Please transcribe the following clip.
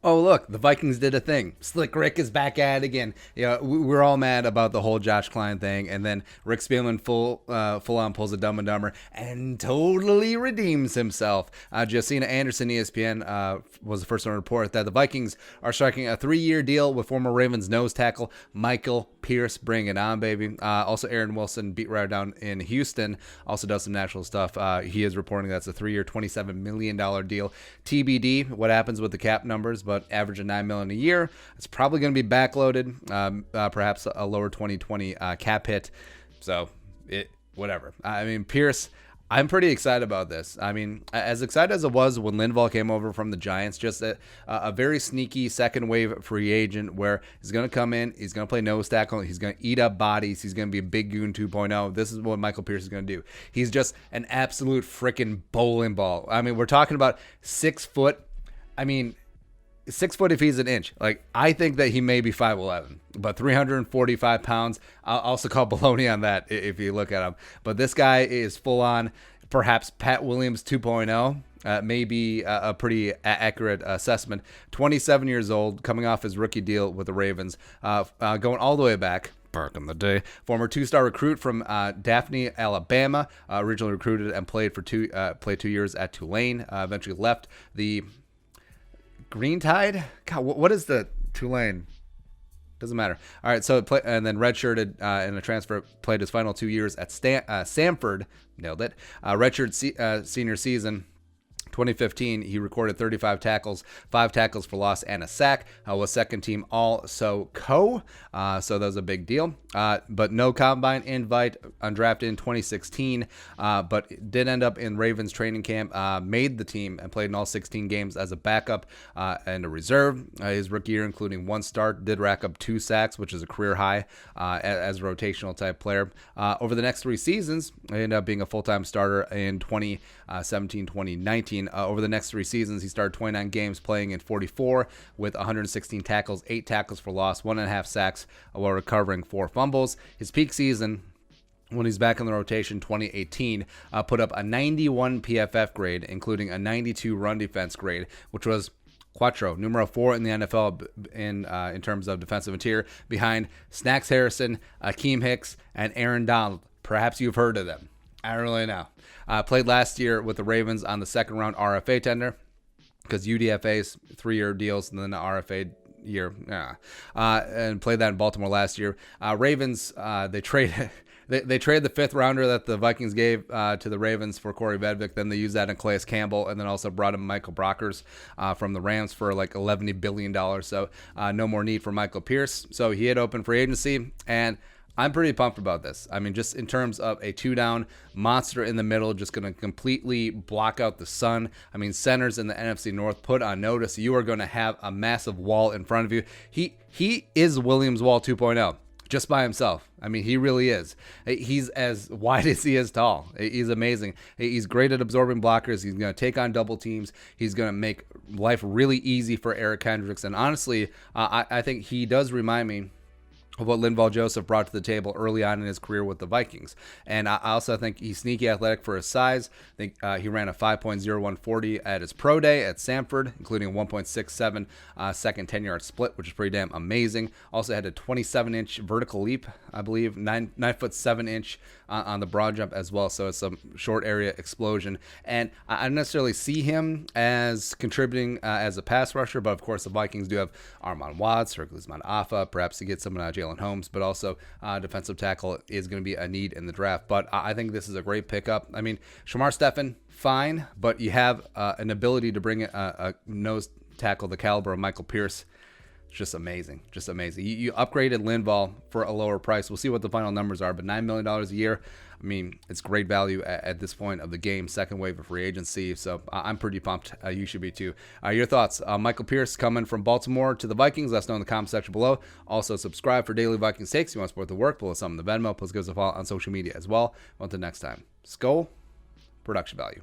Oh, look, the Vikings did a thing. Slick Rick is back at it again. We're all mad about the whole Josh Klein thing, and then Rick Spielman full on pulls a Dumb and Dumber and totally redeems himself. Josina Anderson, ESPN, was the first one to report that the Vikings are striking a 3-year deal with former Ravens nose tackle Michael Pierce. Bring it on, baby. Also, Aaron Wilson, beat writer down in Houston, also does some national stuff. He is reporting that's a 3-year, $27 million deal. TBD, what happens with the cap numbers, but average of $9 million a year. It's probably going to be backloaded, perhaps a lower 2020 cap hit. So whatever. I mean, Pierce, I'm pretty excited about this. I mean, as excited as it was when Linval came over from the Giants, just a very sneaky second wave free agent where he's going to come in, he's going to play nose tackle, he's going to eat up bodies, he's going to be a big goon 2.0. This is what Michael Pierce is going to do. He's just an absolute freaking bowling ball. I mean, we're talking about 6 foot. I mean, 6 foot if he's an inch. Like, I think that he may be 5'11", but 345 pounds. I'll also call baloney on that if you look at him. But this guy is full on, perhaps Pat Williams 2.0. Maybe a pretty accurate assessment. 27 years old, coming off his rookie deal with the Ravens, going all the way back in the day. Former 2-star recruit from Daphne, Alabama, originally recruited and played 2 years at Tulane. Eventually left the Green Tide? God, what is the Tulane? Doesn't matter. All right, so and then redshirted in a transfer, played his final 2 years at Samford. Nailed it. Redshirt senior season. 2015, he recorded 35 tackles, 5 tackles for loss, and a sack. Was second team All-So-Co. So that was a big deal. But no combine invite, undrafted in 2016, but did end up in Ravens training camp, made the team, and played in all 16 games as a backup and a reserve. His rookie year, including 1 start, did rack up 2 sacks, which is a career high as a rotational type player. Over the next 3 seasons, he ended up being a full-time starter in 2017, 2019. Over the next 3 seasons, he started 29 games, playing in 44 with 116 tackles, 8 tackles for loss, 1.5 sacks, while recovering 4 fumbles. His peak season, when he's back in the rotation, 2018, put up a 91 PFF grade, including a 92 run defense grade, which was numero 4 in the NFL in terms of defensive interior, behind Snacks Harrison, Akeem Hicks, and Aaron Donald. Perhaps you've heard of them. I don't really know. Played last year with the Ravens on the second round RFA tender, because UDFA's 3-year deals and then the RFA year. And played that in Baltimore last year. Ravens, they traded the 5th rounder that the Vikings gave to the Ravens for Corey Vedvik. Then they used that in Calais Campbell, and then also brought in Michael Brockers from the Rams for like $11 billion. So no more need for Michael Pierce. So he had open free agency, and I'm pretty pumped about this. I mean, just in terms of a 2-down monster in the middle, just going to completely block out the sun. I mean, centers in the NFC North, put on notice. You are going to have a massive wall in front of you. He is Williams Wall 2.0. Just by himself. I mean, he really is. He's as wide as he is tall. He's amazing. He's great at absorbing blockers. He's going to take on double teams. He's going to make life really easy for Eric Kendricks. And honestly, I think he does remind me of what Linval Joseph brought to the table early on in his career with the Vikings. And I also think he's sneaky athletic for his size. I think he ran a 5.0140 at his pro day at Samford, including a 1.67 second 10-yard split, which is pretty damn amazing. Also had a 27-inch vertical leap, I believe, 9 foot 7 inch on the broad jump as well. So it's a short area explosion. And I don't necessarily see him as contributing as a pass rusher, but of course the Vikings do have Armand Watts, Hercules Manafa, perhaps to get someone Jalen Holmes, but also defensive tackle is going to be a need in the draft. But I think this is a great pickup. I mean, Shamar Stephen, fine, but you have an ability to bring a nose tackle the caliber of Michael Pierce. It's just amazing. Just amazing. You upgraded Linval for a lower price. We'll see what the final numbers are, but $9 million a year, I mean, it's great value at this point of the game, second wave of free agency. So I'm pretty pumped. You should be too. Your thoughts? Michael Pierce coming from Baltimore to the Vikings. Let us know in the comment section below. Also, subscribe for daily Vikings takes. If you want to support the work, pull us on the Venmo. Plus, give us a follow on social media as well. Until next time, Skull Production Value.